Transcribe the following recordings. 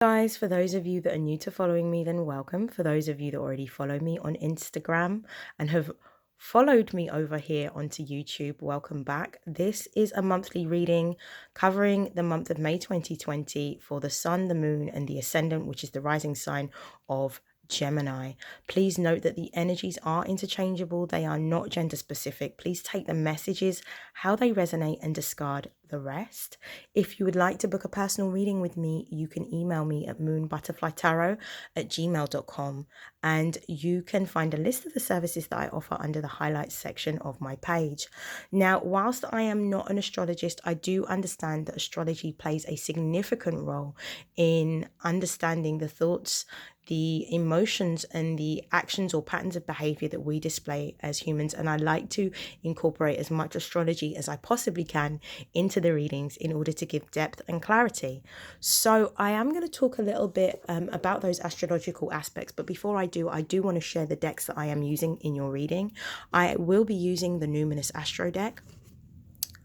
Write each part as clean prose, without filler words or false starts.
Guys, for those of you that are new to following me, then welcome. For those of you that already follow me on Instagram and have followed me over here onto YouTube, welcome back. This is a monthly reading covering the month of May 2020 for the sun, the moon, and the ascendant, which is the rising sign of Gemini. Please note that the energies are interchangeable. They are not gender specific. Please take the messages, how they resonate, and discard the rest. If you would like to book a personal reading with me, you can email me at moonbutterflytarot@gmail.com, and you can find a list of the services that I offer under the highlights section of my page. Now, whilst I am not an astrologist, I do understand that astrology plays a significant role in understanding the thoughts, the emotions, and the actions or patterns of behavior that we display as humans. And I like to incorporate as much astrology as I possibly can into the readings in order to give depth and clarity. So I am going to talk a little bit about those astrological aspects. But before I do want to share the decks that I am using in your reading. I will be using the Numinous Astro deck.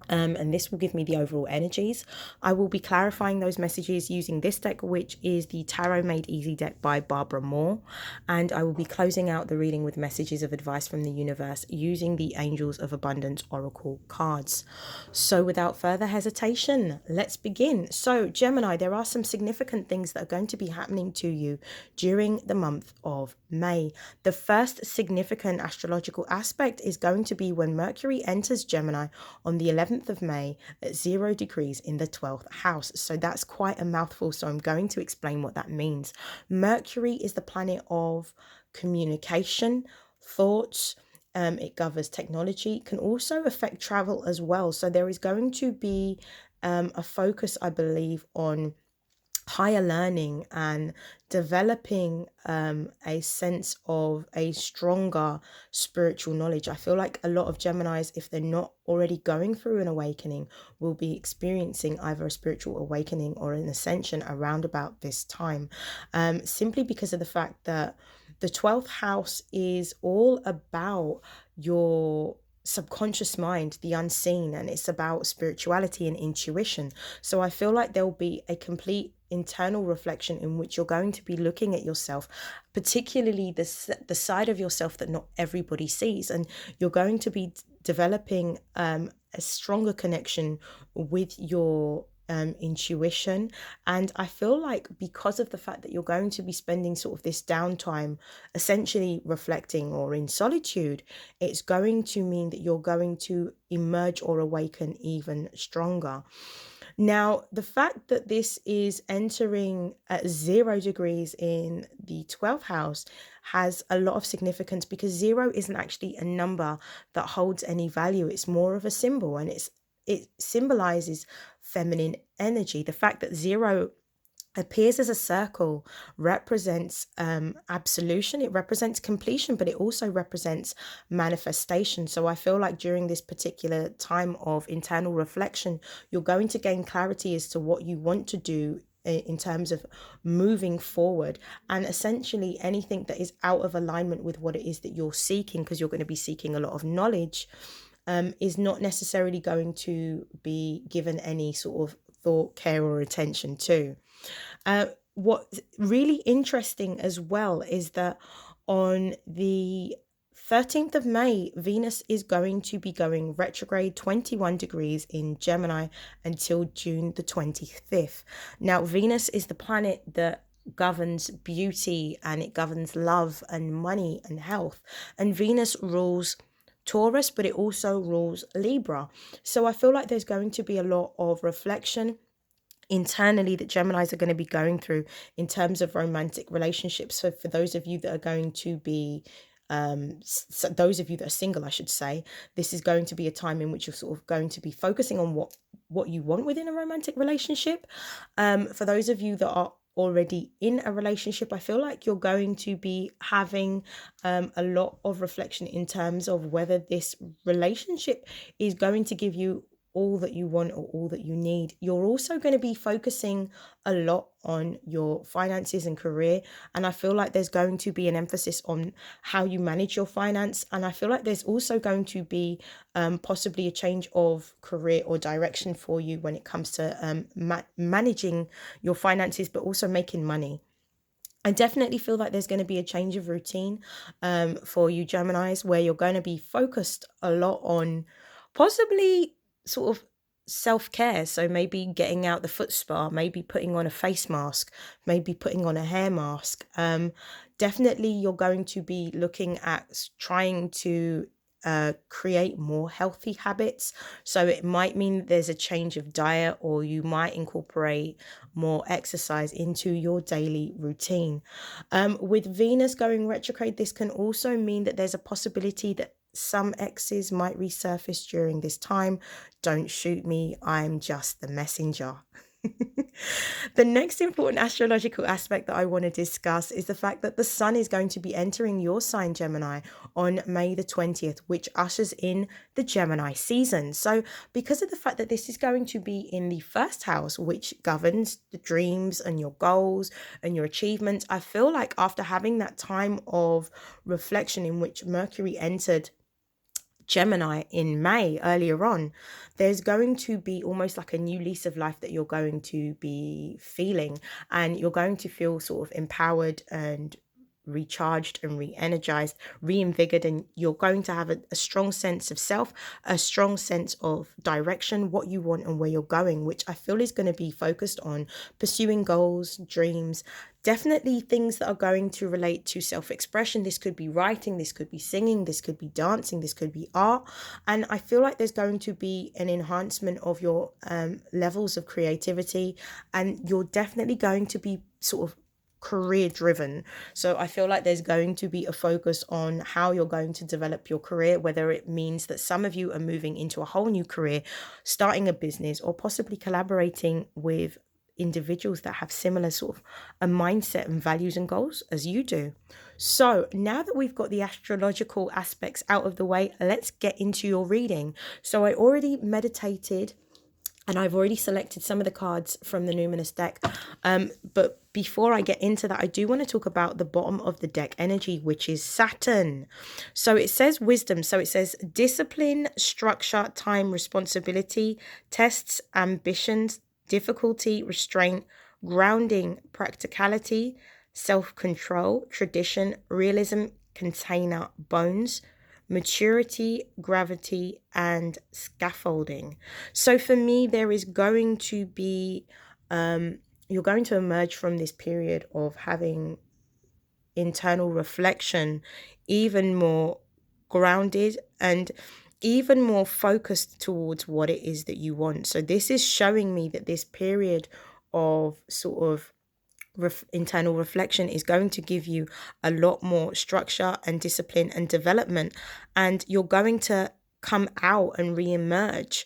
And this will give me the overall energies. I will be clarifying those messages using this deck, which is the Tarot Made Easy deck by Barbara Moore. And I will be closing out the reading with messages of advice from the universe using the Angels of Abundance Oracle cards. So without further hesitation, let's begin. So Gemini, there are some significant things that are going to be happening to you during the month of May. The first significant astrological aspect is going to be when Mercury enters Gemini on the 11th of May at 0 degrees in the 12th house. So that's quite a mouthful. So I'm going to explain what that means. Mercury is the planet of communication, thoughts. It governs technology, can also affect travel as well. So there is going to be a focus, I believe, on higher learning and developing a sense of a stronger spiritual knowledge. I feel like a lot of Geminis, if they're not already going through an awakening, will be experiencing either a spiritual awakening or an ascension around about this time, simply because of the fact that the 12th house is all about your subconscious mind, the unseen, and it's about spirituality and intuition. So I feel like there will be a complete internal reflection in which you're going to be looking at yourself, particularly the side of yourself that not everybody sees, and you're going to be developing a stronger connection with your intuition. And I feel like because of the fact that you're going to be spending sort of this downtime essentially reflecting or in solitude, it's going to mean that you're going to emerge or awaken even stronger. Now, the fact that this is entering at 0 degrees in the 12th house has a lot of significance, because 0 isn't actually a number that holds any value. It's more of a symbol, and it symbolizes feminine energy. The fact that 0 appears as a circle represents absolution, it represents completion, but it also represents manifestation. So I feel like during this particular time of internal reflection, you're going to gain clarity as to what you want to do in terms of moving forward, and essentially anything that is out of alignment with what it is that you're seeking, because you're going to be seeking a lot of knowledge, is not necessarily going to be given any sort of thought, care, or attention to. What's really interesting as well is that on the 13th of May, Venus is going to be going retrograde 21 degrees in Gemini until June the 25th. Now, Venus is the planet that governs beauty, and it governs love and money and health. And Venus rules Taurus, but it also rules Libra. So I feel like there's going to be a lot of reflection internally that Geminis are going to be going through in terms of romantic relationships. So for those of you that are going to be so those of you that are single, I should say, this is going to be a time in which you're sort of going to be focusing on what you want within a romantic relationship. For those of you that are already in a relationship, I feel like you're going to be having a lot of reflection in terms of whether this relationship is going to give you all that you want or all that you need. You're also going to be focusing a lot on your finances and career. And I feel like there's going to be an emphasis on how you manage your finance. And I feel like there's also going to be possibly a change of career or direction for you when it comes to managing your finances, but also making money. I definitely feel like there's going to be a change of routine for you Geminis, where you're going to be focused a lot on possibly sort of self-care. So maybe getting out the foot spa, maybe putting on a face mask, maybe putting on a hair mask. Definitely you're going to be looking at trying to create more healthy habits. So it might mean there's a change of diet, or you might incorporate more exercise into your daily routine. With Venus going retrograde, this can also mean that there's a possibility that some exes might resurface during this time. Don't shoot me, I'm just the messenger. The next important astrological aspect that I want to discuss is the fact that the sun is going to be entering your sign, Gemini, on May the 20th, which ushers in the Gemini season. So because of the fact that this is going to be in the first house, which governs the dreams and your goals and your achievements, I feel like after having that time of reflection in which Mercury entered Gemini in May earlier on, there's going to be almost like a new lease of life that you're going to be feeling, and you're going to feel sort of empowered and recharged and re-energized, reinvigorated, and you're going to have a strong sense of self, a strong sense of direction, what you want and where you're going, which I feel is going to be focused on pursuing goals, dreams, definitely things that are going to relate to self-expression. This could be writing, this could be singing, this could be dancing, this could be art. And I feel like there's going to be an enhancement of your levels of creativity, and you're definitely going to be sort of career driven. So I feel like there's going to be a focus on how you're going to develop your career, whether it means that some of you are moving into a whole new career, starting a business, or possibly collaborating with individuals that have similar sort of a mindset and values and goals as you do. So now that we've got the astrological aspects out of the way, let's get into your reading. So I already meditated and I've already selected some of the cards from the Numinous deck. But before I get into that, I do want to talk about the bottom of the deck energy, which is Saturn. So it says wisdom. So it says discipline, structure, time, responsibility, tests, ambitions, difficulty, restraint, grounding, practicality, self-control, tradition, realism, container, bones, maturity, gravity, and scaffolding. So for me, there is going to be, you're going to emerge from this period of having internal reflection even more grounded and even more focused towards what it is that you want. So this is showing me that this period of sort of internal reflection is going to give you a lot more structure and discipline and development, and you're going to come out and re-emerge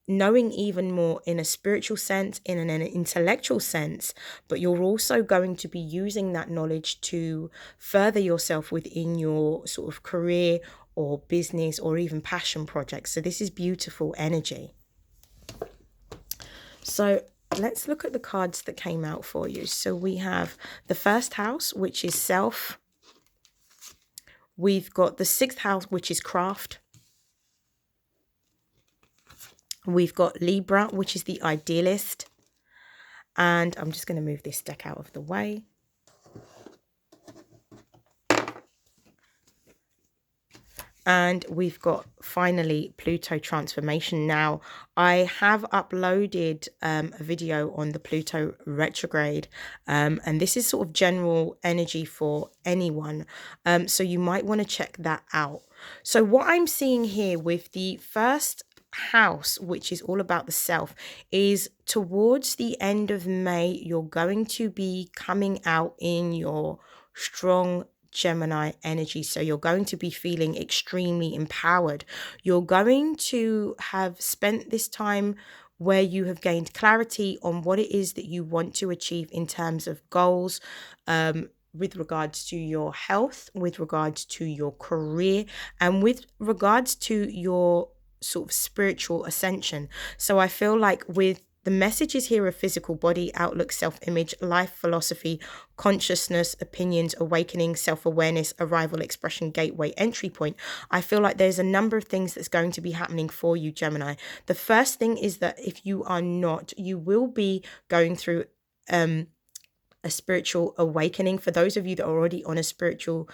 knowing even more in a spiritual sense, in an intellectual sense, but you're also going to be using that knowledge to further yourself within your sort of career or business or even passion projects. So this is beautiful energy. So let's look at the cards that came out for you. So we have the first house, which is self. We've got the sixth house, which is craft. We've got Libra, which is the idealist. And I'm just going to move this deck out of the way. And we've got finally Pluto transformation. Now, I have uploaded a video on the Pluto retrograde, and this is sort of general energy for anyone. So you might want to check that out. So what I'm seeing here with the first house, which is all about the self, is towards the end of May, you're going to be coming out in your strong Gemini energy. So you're going to be feeling extremely empowered. You're going to have spent this time where you have gained clarity on what it is that you want to achieve in terms of goals, with regards to your health, with regards to your career, and with regards to your sort of spiritual ascension. So I feel like with the messages here of physical body, outlook, self-image, life philosophy, consciousness, opinions, awakening, self-awareness, arrival, expression, gateway, entry point, I feel like there's a number of things that's going to be happening for you, Gemini. The first thing is that if you are not, you will be going through a spiritual awakening. For those of you that are already on a spiritual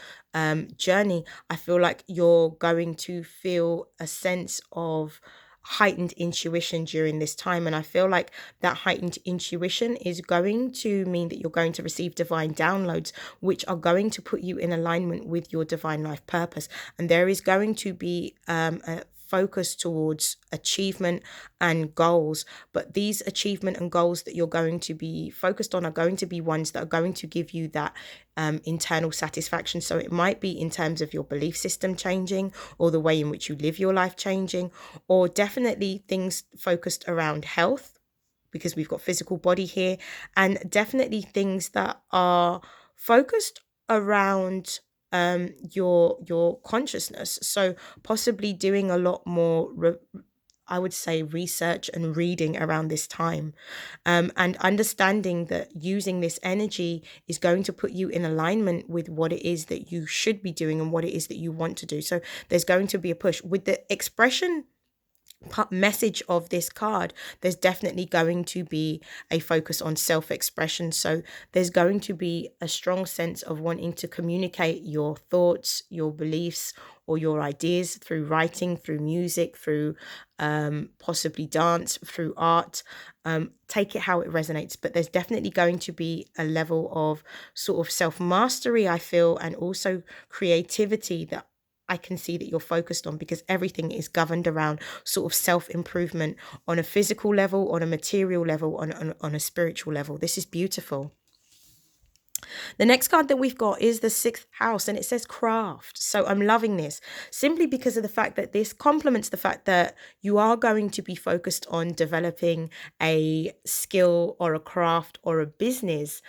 journey, I feel like you're going to feel a sense of heightened intuition during this time. And I feel like that heightened intuition is going to mean that you're going to receive divine downloads, which are going to put you in alignment with your divine life purpose. And there is going to be a focus towards achievement and goals, but these achievement and goals that you're going to be focused on are going to be ones that are going to give you that internal satisfaction. So it might be in terms of your belief system changing, or the way in which you live your life changing, or definitely things focused around health, because we've got physical body here, and definitely things that are focused around your consciousness. So possibly doing a lot more I would say research and reading around this time, and understanding that using this energy is going to put you in alignment with what it is that you should be doing and what it is that you want to do. So there's going to be a push with the expression message of this card. There's definitely going to be a focus on self-expression. So there's going to be a strong sense of wanting to communicate your thoughts, your beliefs, or your ideas through writing, through music, through possibly dance, through art. Take it how it resonates, but there's definitely going to be a level of sort of self-mastery, I feel, and also creativity that I can see that you're focused on, because everything is governed around sort of self-improvement on a physical level, on a material level, on a spiritual level. This is beautiful. The next card that we've got is the sixth house, and it says craft. So I'm loving this simply because of the fact that this complements the fact that you are going to be focused on developing a skill or a craft or a business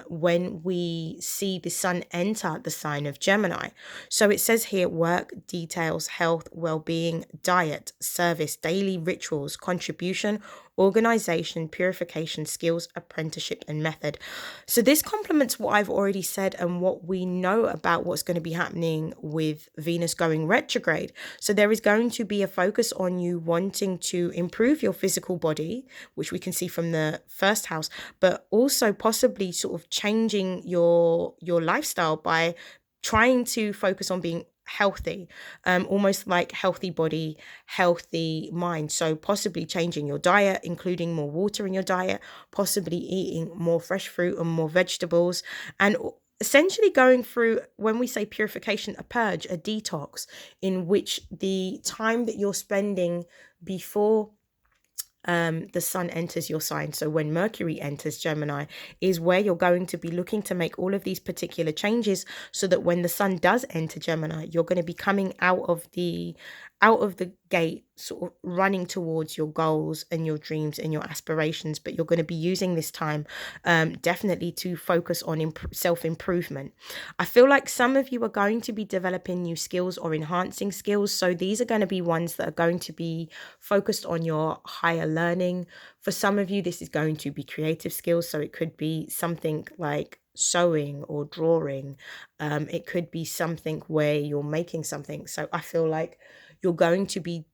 when we see the sun enter the sign of Gemini. So it says here work, details, health, well-being, diet, service, daily rituals, contribution, organization, purification, skills, apprenticeship, and method. So this complements what I've already said and what we know about what's going to be happening with Venus going retrograde. So there is going to be a focus on you wanting to improve your physical body, which we can see from the first house, but also possibly sort of changing your lifestyle by trying to focus on being healthy, almost like healthy body, healthy mind. So possibly changing your diet, including more water in your diet, possibly eating more fresh fruit and more vegetables, and essentially going through, when we say purification, a purge, a detox, in which the time that you're spending before the sun enters your sign, so when Mercury enters Gemini, is where you're going to be looking to make all of these particular changes, so that when the sun does enter Gemini, you're going to be coming out of the gate, sort of running towards your goals and your dreams and your aspirations. But you're going to be using this time definitely to focus on self-improvement. I feel like some of you are going to be developing new skills or enhancing skills. So these are going to be ones that are going to be focused on your higher learning. For some of you, this is going to be creative skills. So it could be something like sewing or drawing. It could be something where you're making something. So I feel like you're going to be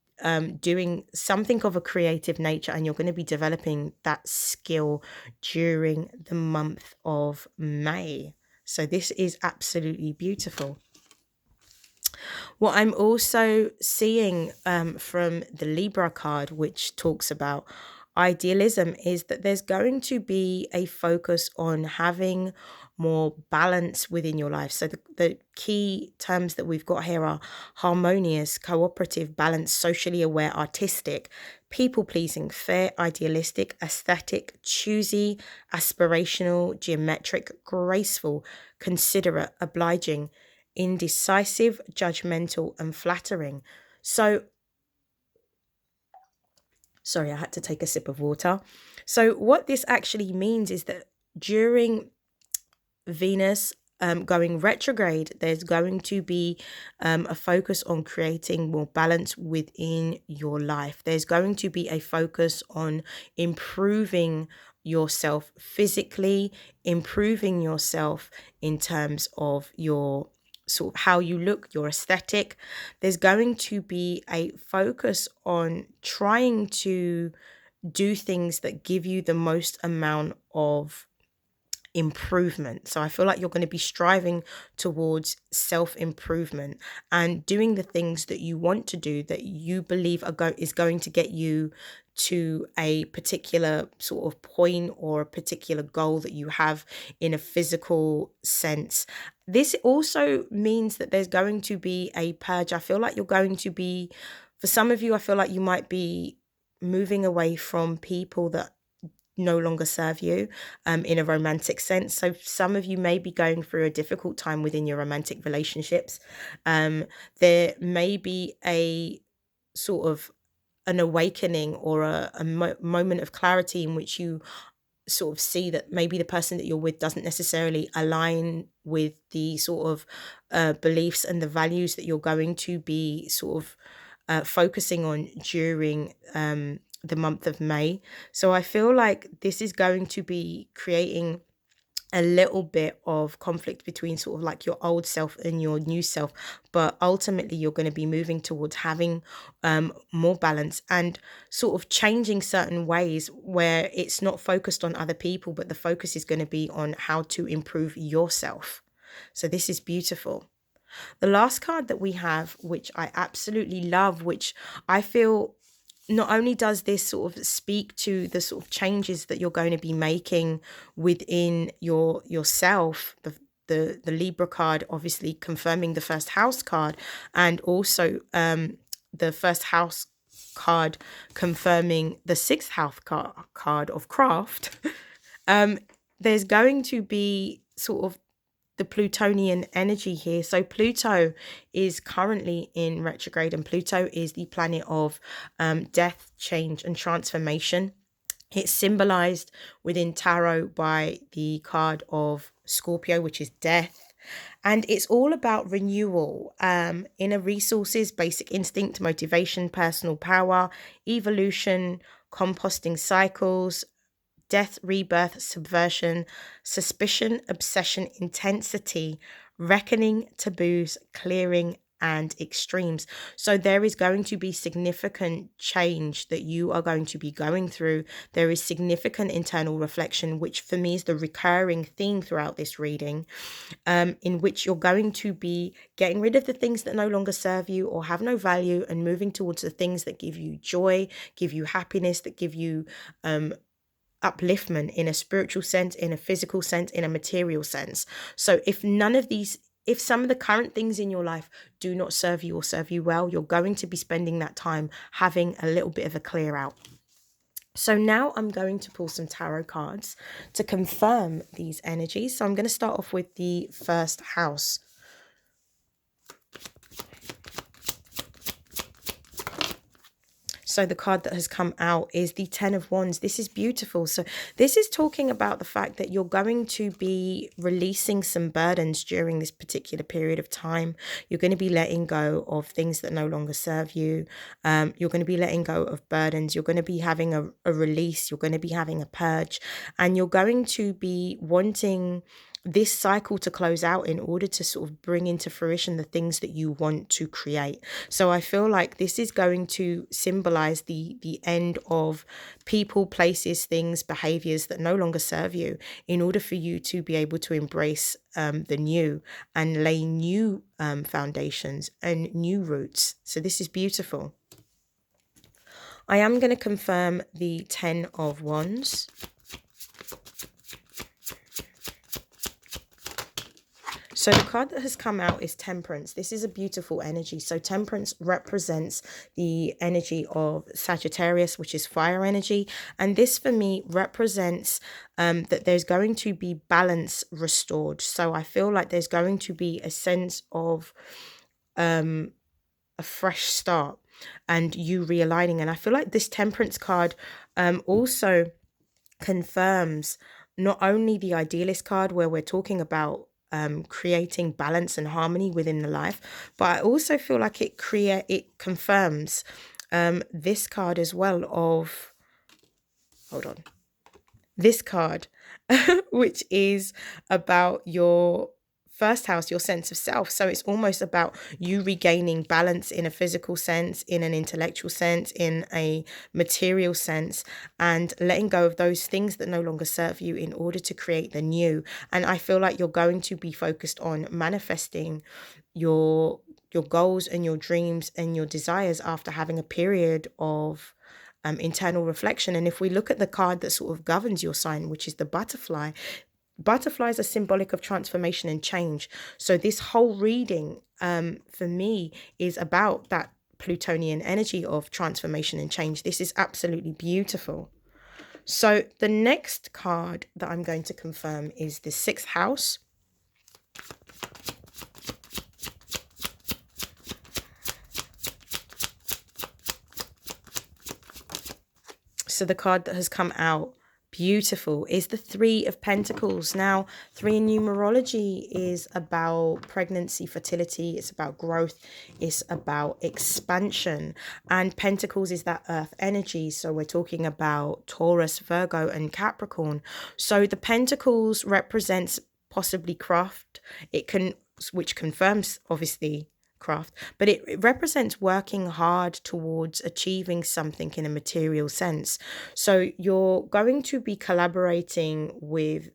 doing something of a creative nature, and you're going to be developing that skill during the month of May. So this is absolutely beautiful. What I'm also seeing from the Libra card, which talks about idealism, is that there's going to be a focus on having more balance within your life. So the key terms that we've got here are harmonious, cooperative, balanced, socially aware, artistic, people pleasing, fair, idealistic, aesthetic, choosy, aspirational, geometric, graceful, considerate, obliging, indecisive, judgmental, and flattering. So, sorry, I had to take a sip of water. So what this actually means is that during Venus going retrograde, there's going to be a focus on creating more balance within your life. There's going to be a focus on improving yourself physically, improving yourself in terms of your sort of how you look, your aesthetic. There's going to be a focus on trying to do things that give you the most amount of improvement. So I feel like you're going to be striving towards self-improvement and doing the things that you want to do, that you believe is going to get you to a particular sort of point or a particular goal that you have in a physical sense. This also means that there's going to be a purge. I feel like you're going to be, for some of you, I feel like you might be moving away from people that no longer serve you in a romantic sense. So some of you may be going through a difficult time within your romantic relationships. There may be a sort of an awakening or a moment of clarity in which you sort of see that maybe the person that you're with doesn't necessarily align with the sort of beliefs and the values that you're going to be sort of focusing on during the month of May. So I feel like this is going to be creating a little bit of conflict between sort of like your old self and your new self, but ultimately you're going to be moving towards having more balance and sort of changing certain ways where it's not focused on other people, but the focus is going to be on how to improve yourself. So this is beautiful. The last card that we have, which I absolutely love, which I feel not only does this sort of speak to the sort of changes that you're going to be making within yourself, the Libra card obviously confirming the first house card, and also the first house card confirming the sixth house card of craft. There's going to be sort of the Plutonian energy here. So Pluto is currently in retrograde, and Pluto is the planet of death, change, and transformation. It's symbolized within tarot by the card of Scorpio, which is death. And it's all about renewal, inner resources, basic instinct, motivation, personal power, evolution, composting cycles, death, rebirth, subversion, suspicion, obsession, intensity, reckoning, taboos, clearing, and extremes. So there is going to be significant change that you are going to be going through. There is significant internal reflection, which for me is the recurring theme throughout this reading, in which you're going to be getting rid of the things that no longer serve you or have no value and moving towards the things that give you joy, give you happiness, that give you upliftment in a spiritual sense, in a physical sense, in a material sense. So if some of the current things in your life do not serve you or serve you well, you're going to be spending that time having a little bit of a clear out. So now I'm going to pull some tarot cards to confirm these energies. So I'm going to start off with the first house. So the card that has come out is the Ten of Wands. This is beautiful. So this is talking about the fact that you're going to be releasing some burdens during this particular period of time. You're going to be letting go of things that no longer serve you. You're going to be letting go of burdens. You're going to be having a release. You're going to be having a purge. And you're going to be wanting this cycle to close out in order to sort of bring into fruition the things that you want to create. So I feel like this is going to symbolize the end of people, places, things, behaviors that no longer serve you, in order for you to be able to embrace the new and lay new foundations and new roots. So this is beautiful. I am going to confirm the Ten of Wands. So the card that has come out is Temperance. This is a beautiful energy. So Temperance represents the energy of Sagittarius, which is fire energy. And this for me represents that there's going to be balance restored. So I feel like there's going to be a sense of a fresh start and you realigning. And I feel like this Temperance card also confirms not only the Idealist card, where we're talking about creating balance and harmony within the life. But I also feel like it confirms this card as well of, hold on, this card, which is about your first house, your sense of self. So it's almost about you regaining balance in a physical sense, in an intellectual sense, in a material sense, and letting go of those things that no longer serve you in order to create the new. And I feel like you're going to be focused on manifesting your goals and your dreams and your desires after having a period of internal reflection. And if we look at the card that sort of governs your sign, which is the butterfly, butterflies are symbolic of transformation and change. So this whole reading for me is about that Plutonian energy of transformation and change. This is absolutely beautiful. So the next card that I'm going to confirm is the 6th house. So the card that has come out beautiful is the 3 of Pentacles. Now, 3 in numerology is about pregnancy, fertility. It's about growth. It's about expansion. And Pentacles is that earth energy. So we're talking about Taurus, Virgo, and Capricorn. So the Pentacles represents possibly craft. Which confirms obviously craft, but it represents working hard towards achieving something in a material sense. So you're going to be collaborating with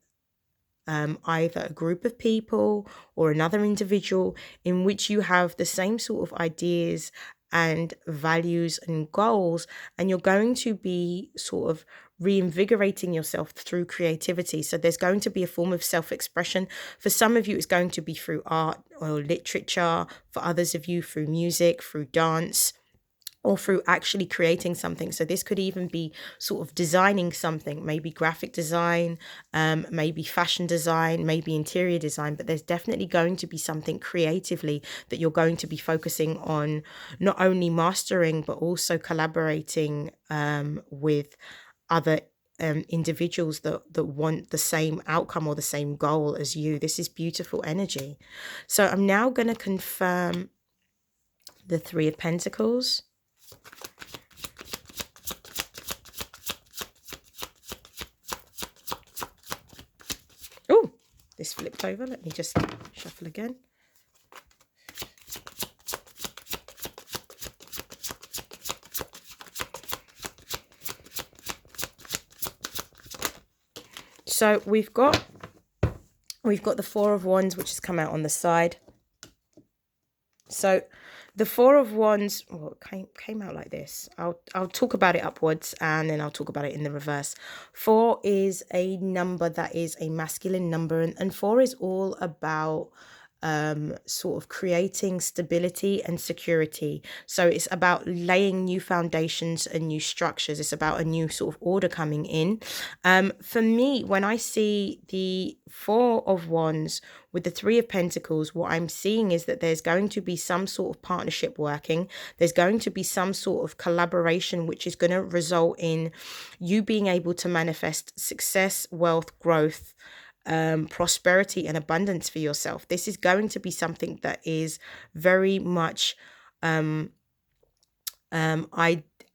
either a group of people or another individual in which you have the same sort of ideas and values and goals, and you're going to be sort of reinvigorating yourself through creativity. So there's going to be a form of self-expression. For some of you, it's going to be through art or literature. For others of you, through music, through dance, or through actually creating something. So this could even be sort of designing something, maybe graphic design, maybe fashion design, maybe interior design, but there's definitely going to be something creatively that you're going to be focusing on, not only mastering, but also collaborating with other individuals that want the same outcome or the same goal as you. This is beautiful energy. So I'm now going to confirm the 3 of Pentacles. Oh, this flipped over. Let me just shuffle again. So we've got the 4 of Wands, which has come out on the side. So the 4 of Wands, well, came out like this. I'll talk about it upwards and then I'll talk about it in the reverse. 4 is a number that is a masculine number, and 4 is all about sort of creating stability and security. So it's about laying new foundations and new structures. It's about a new sort of order coming in. For me, when I see the 4 of Wands with the 3 of Pentacles, what I'm seeing is that there's going to be some sort of partnership working. There's going to be some sort of collaboration, which is going to result in you being able to manifest success, wealth, growth, prosperity and abundance for yourself. This is going to be something that is very much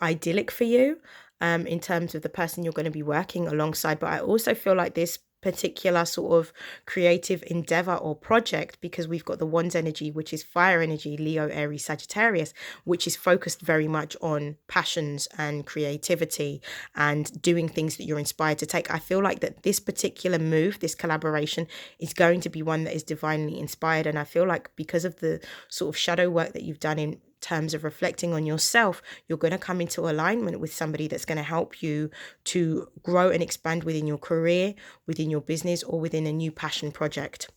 idyllic for you in terms of the person you're going to be working alongside. But I also feel like this particular sort of creative endeavor or project, because we've got the Wands energy, which is fire energy, Leo, Aries, Sagittarius, which is focused very much on passions and creativity and doing things that you're inspired to take. I feel like that this particular move, this collaboration, is going to be one that is divinely inspired. And I feel like because of the sort of shadow work that you've done in terms of reflecting on yourself, you're going to come into alignment with somebody that's going to help you to grow and expand within your career, within your business, or within a new passion project.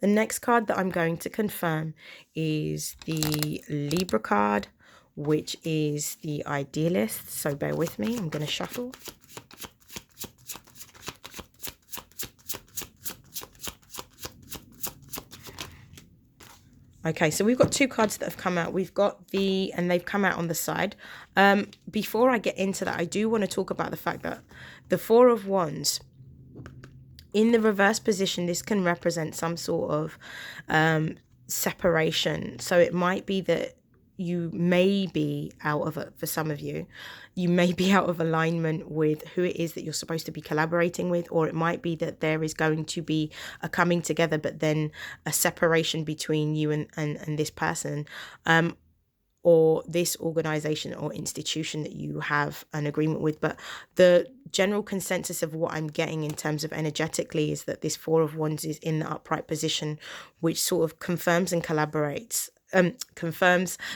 The next card that I'm going to confirm is the Libra card, which is the Idealist. So bear with me, I'm going to shuffle. Okay, so we've got 2 cards that have come out. We've got and they've come out on the side. Before I get into that, I do want to talk about the fact that the 4 of Wands In the reverse position, this can represent some sort of separation. So it might be that you may be out of it, for some of you, you may be out of alignment with who it is that you're supposed to be collaborating with, or it might be that there is going to be a coming together, but then a separation between you and this person. Or this organization or institution that you have an agreement with. But the general consensus of what I'm getting in terms of energetically is that this Four of Wands is in the upright position, which sort of confirms and confirms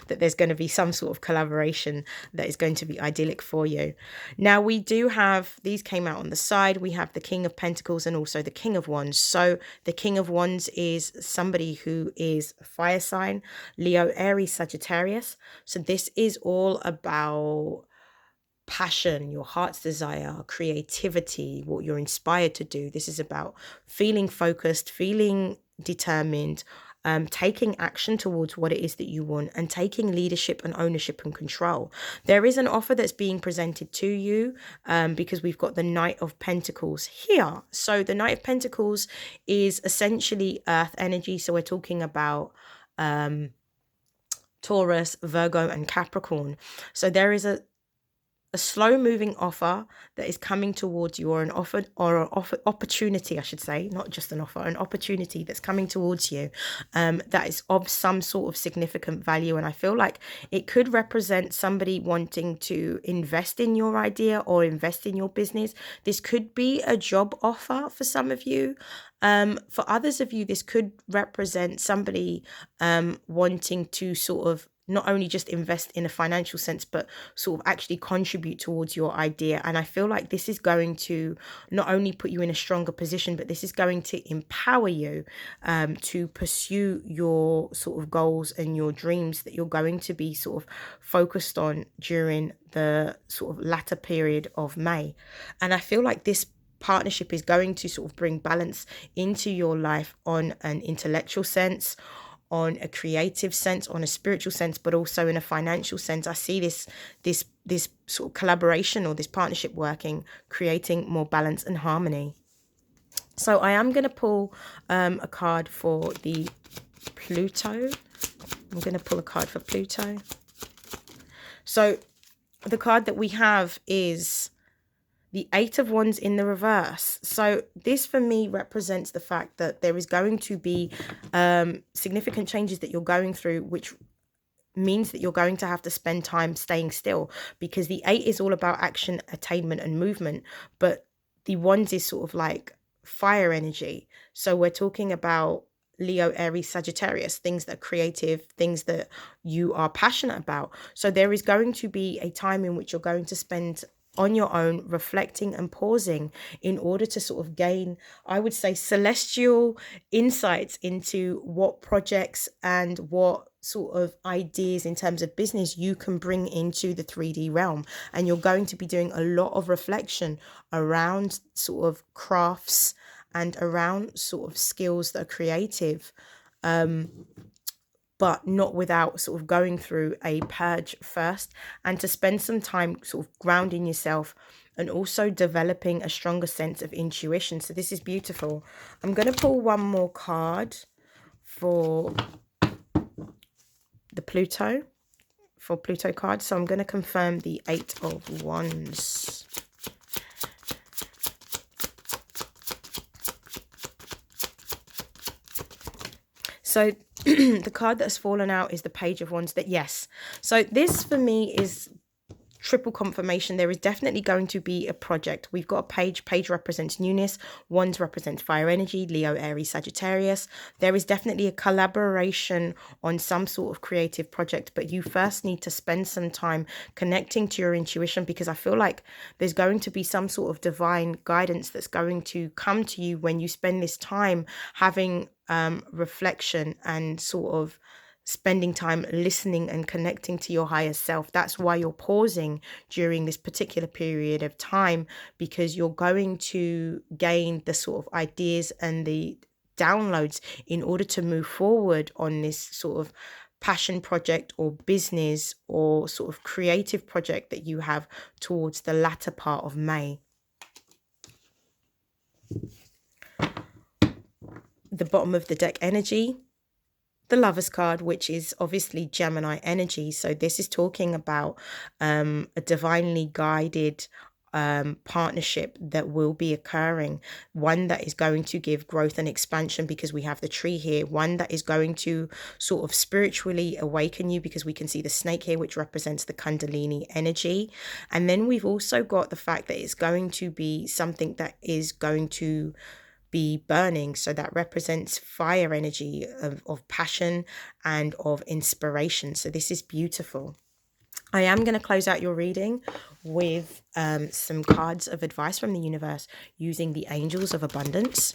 that there's going to be some sort of collaboration that is going to be idyllic for you. Now, we do have, these came out on the side, we have the King of Pentacles and also the King of Wands. So the King of Wands is somebody who is a fire sign, Leo, Aries, Sagittarius. So this is all about passion, your heart's desire, creativity, what you're inspired to do. This is about feeling focused, feeling determined, taking action towards what it is that you want, and taking leadership and ownership and control. There is an offer that's being presented to you because we've got the Knight of Pentacles here. So the Knight of Pentacles is essentially earth energy. So we're talking about Taurus, Virgo, and Capricorn. So there is a slow moving offer that is coming towards you, or an offer, or an opportunity, I should say, not just an offer, an opportunity that's coming towards you that is of some sort of significant value. And I feel like it could represent somebody wanting to invest in your idea or invest in your business. This could be a job offer for some of you. For others of you, this could represent somebody wanting to sort of not only just invest in a financial sense, but sort of actually contribute towards your idea. And I feel like this is going to not only put you in a stronger position, but this is going to empower you to pursue your sort of goals and your dreams that you're going to be sort of focused on during the sort of latter period of May. And I feel like this partnership is going to sort of bring balance into your life on an intellectual sense, on a creative sense, on a spiritual sense, but also in a financial sense. I see this sort of collaboration or this partnership working, creating more balance and harmony. So I am going to pull a card for the Pluto. I'm going to pull a card for Pluto. So the card that we have is the Eight of Wands in the reverse. So this for me represents the fact that there is going to be significant changes that you're going through, which means that you're going to have to spend time staying still, because the 8 is all about action, attainment, and movement. But the Wands is sort of like fire energy. So we're talking about Leo, Aries, Sagittarius, things that are creative, things that you are passionate about. So there is going to be a time in which you're going to spend on your own, reflecting and pausing in order to sort of gain, I would say, celestial insights into what projects and what sort of ideas in terms of business you can bring into the 3D realm. And you're going to be doing a lot of reflection around sort of crafts and around sort of skills that are creative, but not without sort of going through a purge first, and to spend some time sort of grounding yourself and also developing a stronger sense of intuition. So this is beautiful. I'm going to pull one more card for the Pluto, for Pluto card. So I'm going to confirm the 8 of Wands. So the card that has fallen out is the Page of Wands. That, yes. So this for me is triple confirmation. There is definitely going to be a project. We've got a page. Page represents newness. Wands represents fire energy. Leo, Aries, Sagittarius. There is definitely a collaboration on some sort of creative project, but you first need to spend some time connecting to your intuition, because I feel like there's going to be some sort of divine guidance that's going to come to you when you spend this time having reflection and sort of spending time listening and connecting to your higher self. That's why you're pausing during this particular period of time, because you're going to gain the sort of ideas and the downloads in order to move forward on this sort of passion project or business or sort of creative project that you have towards the latter part of May. the bottom of the deck energy, the Lovers card, which is obviously Gemini energy. So this is talking about a divinely guided partnership that will be occurring, one that is going to give growth and expansion because we have the tree here, one that is going to sort of spiritually awaken you because we can see the snake here, which represents the Kundalini energy. And then we've also got the fact that it's going to be something that is going to be burning. So that represents fire energy of passion and of inspiration. So this is beautiful. I am going to close out your reading with some cards of advice from the universe using the Angels of Abundance.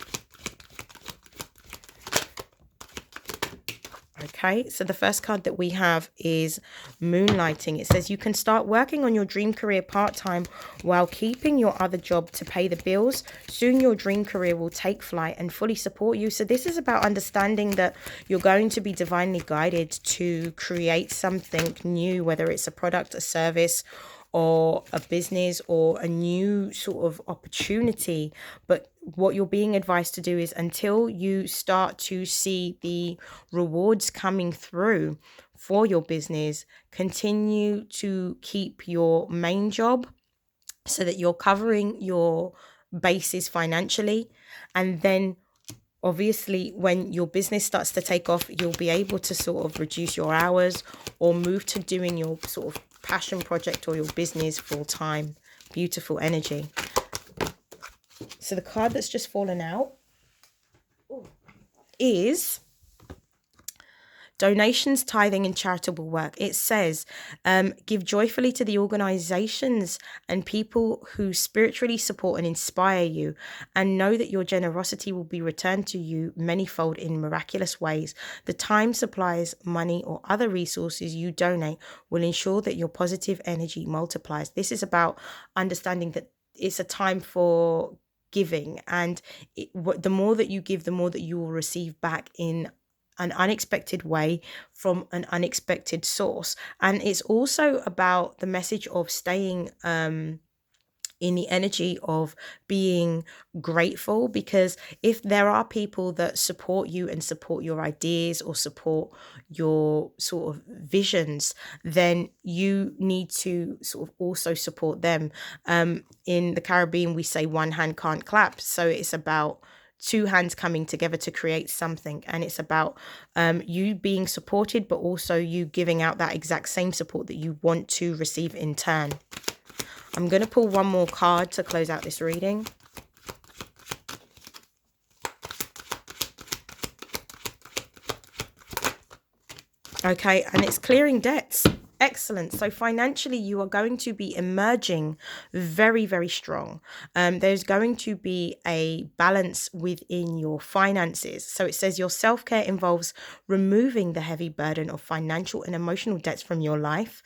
Okay, so the first card that we have is Moonlighting. It says you can start working on your dream career part-time while keeping your other job to pay the bills. Soon your dream career will take flight and fully support you. So this is about understanding that you're going to be divinely guided to create something new, whether it's a product, a service, or a business, or a new sort of opportunity. But what you're being advised to do is, until you start to see the rewards coming through for your business, continue to keep your main job so that you're covering your bases financially. And then obviously when your business starts to take off, you'll be able to sort of reduce your hours or move to doing your sort of passion project or your business full time. Beautiful energy. So the card that's just fallen out is donations, tithing, and charitable work. It says, give joyfully to the organizations and people who spiritually support and inspire you, and know that your generosity will be returned to you manyfold in miraculous ways. The time, supplies, money, or other resources you donate will ensure that your positive energy multiplies. This is about understanding that it's a time for giving, and the more that you give, the more that you will receive back in an unexpected way from an unexpected source. And it's also about the message of staying in the energy of being grateful, because if there are people that support you and support your ideas or support your sort of visions, then you need to sort of also support them. In the Caribbean, we say one hand can't clap. So it's about two hands coming together to create something, and it's about you being supported, but also you giving out that exact same support that you want to receive in turn. I'm going to pull one more card to close out this reading. Okay, and it's clearing debts. Excellent. So financially, you are going to be emerging very, very strong. There's going to be a balance within your finances. So it says your self-care involves removing the heavy burden of financial and emotional debts from your life.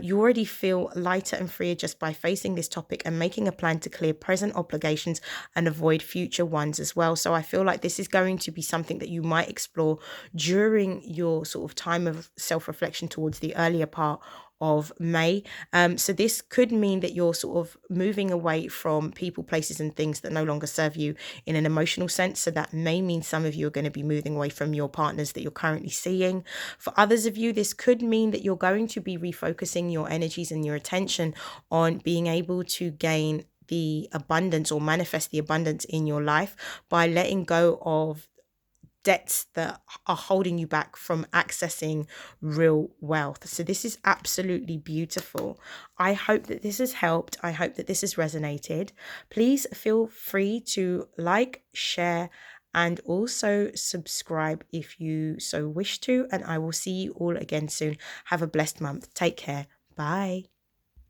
You already feel lighter and freer just by facing this topic and making a plan to clear present obligations and avoid future ones as well. So I feel like this is going to be something that you might explore during your sort of time of self-reflection towards the earlier part of May. So this could mean that you're sort of moving away from people, places, and things that no longer serve you in an emotional sense. So that may mean some of you are going to be moving away from your partners that you're currently seeing. For others of you, this could mean that you're going to be refocusing your energies and your attention on being able to gain the abundance or manifest the abundance in your life by letting go of debts that are holding you back from accessing real wealth. So this is absolutely beautiful. I hope that this has helped. I hope that this has resonated. Please feel free to like, share, and also subscribe if you so wish to. And I will see you all again soon. Have a blessed month. Take care. Bye.